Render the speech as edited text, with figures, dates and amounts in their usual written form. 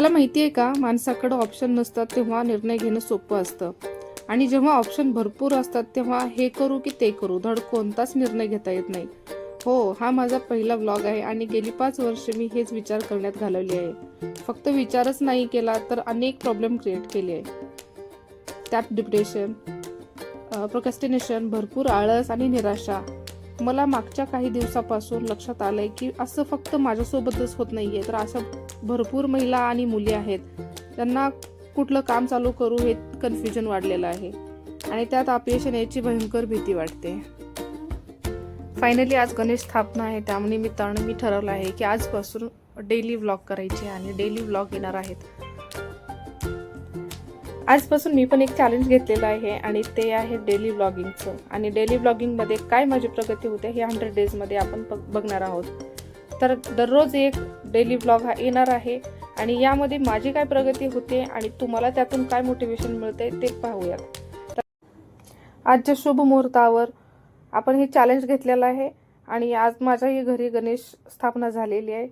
तुम्हाला माहिती आहे का, माणसाकडे ऑप्शन नसतात तेव्हा निर्णय घेणं सोपं असतं आणि जेव्हा ऑप्शन भरपूर असतात तेव्हा हे करू की ते करू धड कोणताच निर्णय घेता येत नाही. हो, हा माझा पहिला व्लॉग आहे आणि गेली 5 वर्ष मी हेच विचार करण्यात घालवली आहे. फक्त विचारच नाही केला तर अनेक प्रॉब्लेम क्रिएट केले आहे. त्यात डिप्रेशन, प्रोक्रॅस्टिनेशन, भरपूर आळस आणि निराशा. मला मागच्या काही दिवसापासून लक्षात आलंय की असं फक्त माझ्यासोबतच होत नाहीये, तर अशा भरपूर महिला आणि मुली आहेत त्यांना कुठलं काम चालू करू हे कन्फ्युजन वाढलेलं आहे आणि त्यात अपयश येण्याची भयंकर भीती वाटते. फायनली आज गणेश स्थापना आहे, त्यानिमित्तानं मी ठरवलं आहे की आजपासून डेली व्लॉग करायचे आणि डेली व्लॉग येणार आहेत. आजपासून मी पण एक चॅलेंज घेतलेलं आहे आणि ते आहे डेली व्लॉगिंगचं. आणि डेली व्लॉगिंगमध्ये काय माझी प्रगती होते हे 100 डेजमध्ये आपण बघणार आहोत. तर दररोज एक डेली व्लॉग हा येणार आहे आणि यामध्ये माझी काय प्रगती होते आणि तुम्हाला त्यातून काय मोटिवेशन मिळते ते पाहूयात. तर आजच्या शुभ मुहूर्तावर आपण हे चॅलेंज घेतलेलं आहे आणि आज माझ्याही घरी गणेश स्थापना झालेली आहे.